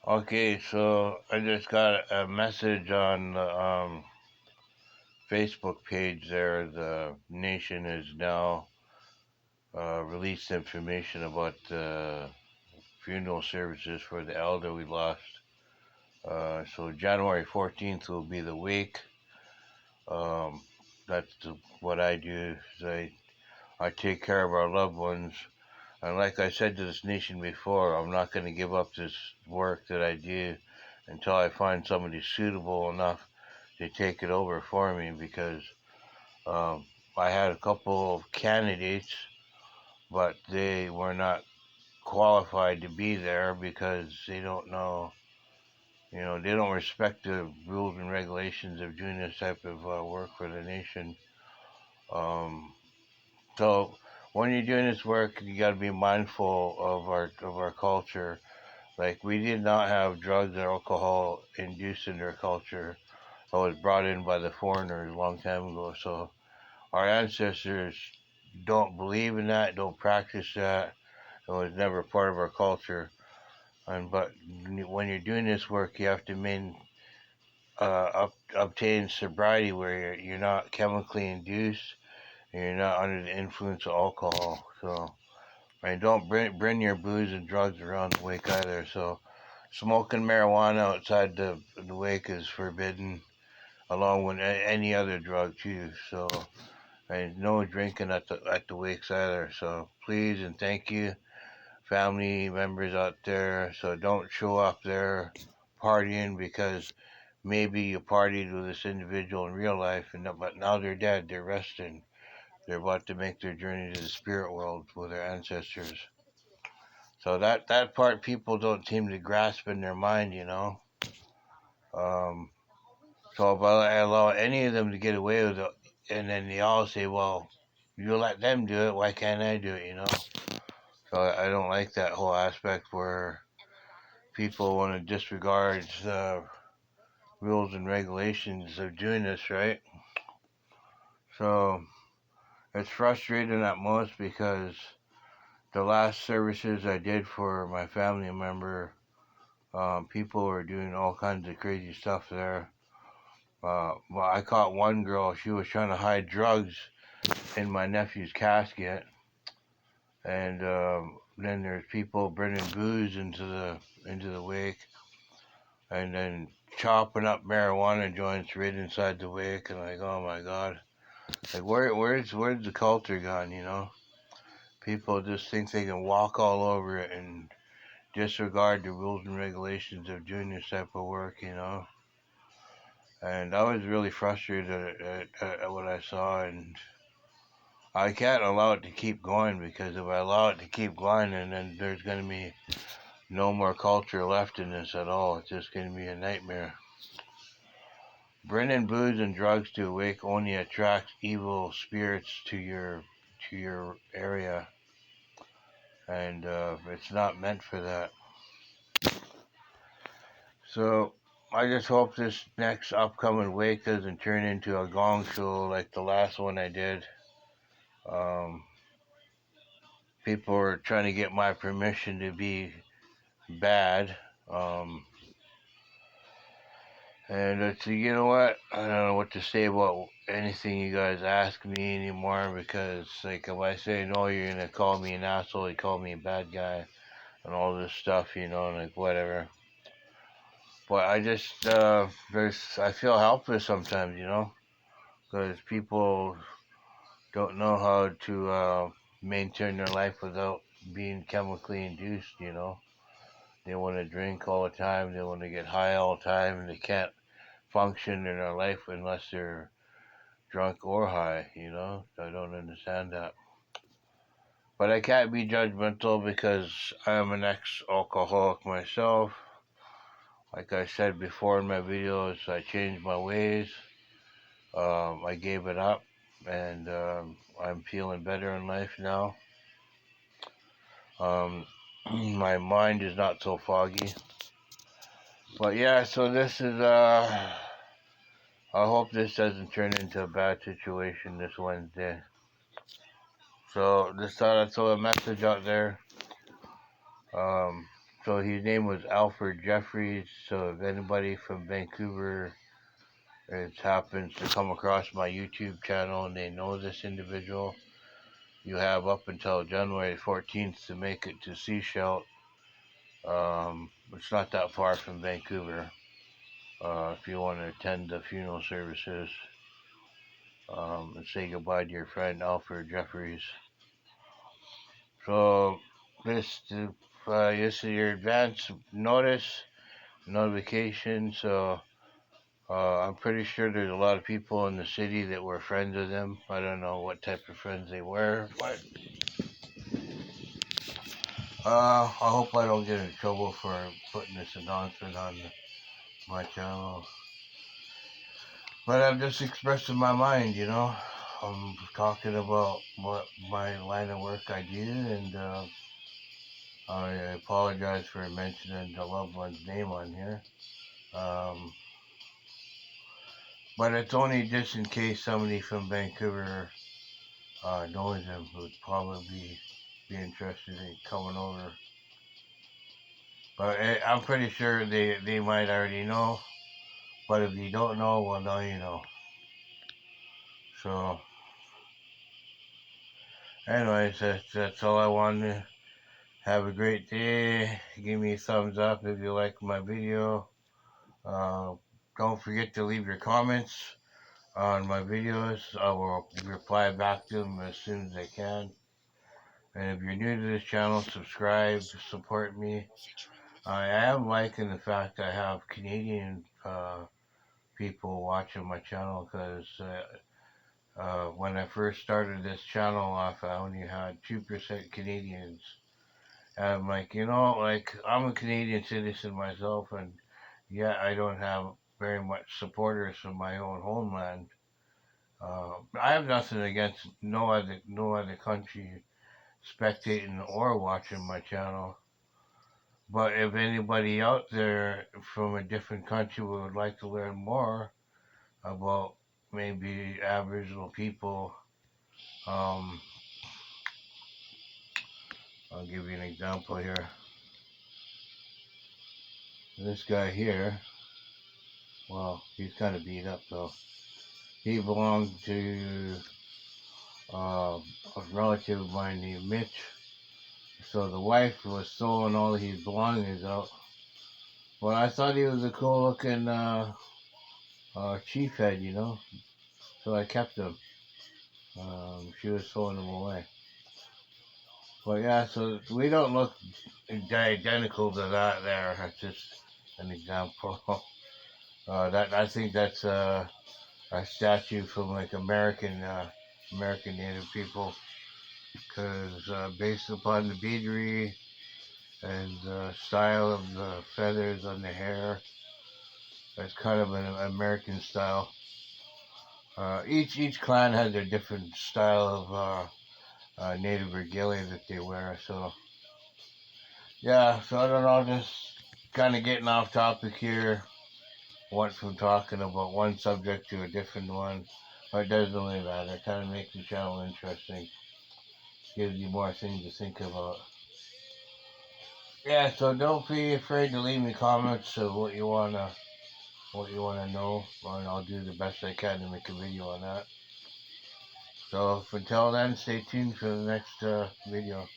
Okay, so I just got a message on the Facebook page there. The nation has now released information about funeral services for the elder we lost. So January 14th will be the wake. Um, what I do. Is I take care of our loved ones. And like I said to this nation before, I'm not going to give up this work that I do until I find somebody suitable enough to take it over for me because um, I had a couple of candidates, but they were not qualified to be there because they don't know, they don't respect the rules and regulations of doing this type of work for the nation. Um, so when you're doing this work, you got to be mindful of our culture. Like we did not have drugs or alcohol induced in our culture. It was brought in by the foreigners a long time ago. So our ancestors don't believe in that, don't practice that. It was never part of our culture. And but when you're doing this work, you have to obtain sobriety where you're not chemically induced and you're not under the influence of alcohol. So and don't bring your booze and drugs around the wake either. So smoking marijuana outside the wake is forbidden, along with any other drug too. So and no drinking at the wakes either. So please and thank you, family members out there. So don't show up there partying because maybe you partied with this individual in real life, but now they're dead. They're resting. They're about to make their journey to the spirit world with their ancestors. So that part people don't seem to grasp in their mind. Um, so if I allow any of them to get away with it, and then they all say, "Well, you let them do it. Why can't I do it?" So I don't like that whole aspect where people want to disregard the rules and regulations of doing this, right? So it's frustrating at most because the last services I did for my family member, people were doing all kinds of crazy stuff there. Well, I caught one girl. She was trying to hide drugs in my nephew's casket, and then there's people bringing booze into the wake, and then chopping up marijuana joints right inside the wake, and like, oh my god, like where's the culture gone? People just think they can walk all over it and disregard the rules and regulations of doing this type of work. And I was really frustrated at what I saw, and I can't allow it to keep going because if I allow it to keep going, and then there's going to be no more culture left in this at all. It's just going to be a nightmare. Bringing booze and drugs to a wake only attracts evil spirits to your area, and it's not meant for that. So I just hope this next upcoming wake doesn't turn into a gong show like the last one I did. Um, People are trying to get my permission to be bad. Um, and it's, you know what? I don't know what to say about anything you guys ask me anymore because, like, if I say no, you're gonna call me an asshole, you call me a bad guy, and all this stuff, like whatever. But I just, I feel helpless sometimes, because people don't know how to maintain their life without being chemically induced. They want to drink all the time. They want to get high all the time, and they can't function in their life unless they're drunk or high. I don't understand that. But I can't be judgmental because I'm an ex-alcoholic myself. Like I said before in my videos, I changed my ways. I gave it up, and I'm feeling better in life now. Um, my mind is not so foggy. But yeah, so this is I hope this doesn't turn into a bad situation this Wednesday. So just thought I'd throw a message out there. Um, So his name was Alfred Jeffries. So if anybody from Vancouver happens to come across my YouTube channel and they know this individual, you have up until January 14th to make it to Seashell. It's not that far from Vancouver. If you want to attend the funeral services and say goodbye to your friend Alfred Jeffries. So this is your advance notice notification. So I'm pretty sure there's a lot of people in the city that were friends of them. I don't know what type of friends they were, but I hope I don't get in trouble for putting this announcement on my channel. But I'm just expressing my mind, you know. I'm talking about what my line of work I do, and I apologize for mentioning the loved one's name on here. But it's only just in case somebody from Vancouver knows him who'd probably be interested in coming over. But I'm pretty sure they might already know. But if you don't know, well, now you know. So, anyways, that's all I wanted. Have a great day. Give me a thumbs up if you like my video. Don't forget to leave your comments on my videos. I will reply back to them as soon as I can. And if you're new to this channel, subscribe, support me. I am liking the fact I have Canadian people watching my channel, because when I first started this channel off, I only had 2% Canadians. And I'm like, like, I'm a Canadian citizen myself, and yet I don't have very much supporters from my own homeland. I have nothing against no other country spectating or watching my channel. But if anybody out there from a different country would like to learn more about maybe Aboriginal people, I'll give you an example here. This guy here, well, he's kind of beat up though. He belonged to a relative of mine named Mitch. So the wife was throwing all his belongings out. But I thought he was a cool looking chief head, so I kept him. She was throwing them away. But yeah, so we don't look identical to that there. That's just an example. That I think that's a statue from like American Native people, because based upon the beadery and the style of the feathers on the hair, it's kind of an American style. Each clan has their different style of native regalia that they wear. So yeah, so I don't know, just kind of getting off topic here. Went from talking about one subject to a different one, but it doesn't really matter. It kind of makes the channel interesting. Gives you more things to think about. Yeah, so don't be afraid to leave me comments of what you wanna know, and I'll do the best I can to make a video on that. So until then, stay tuned for the next video.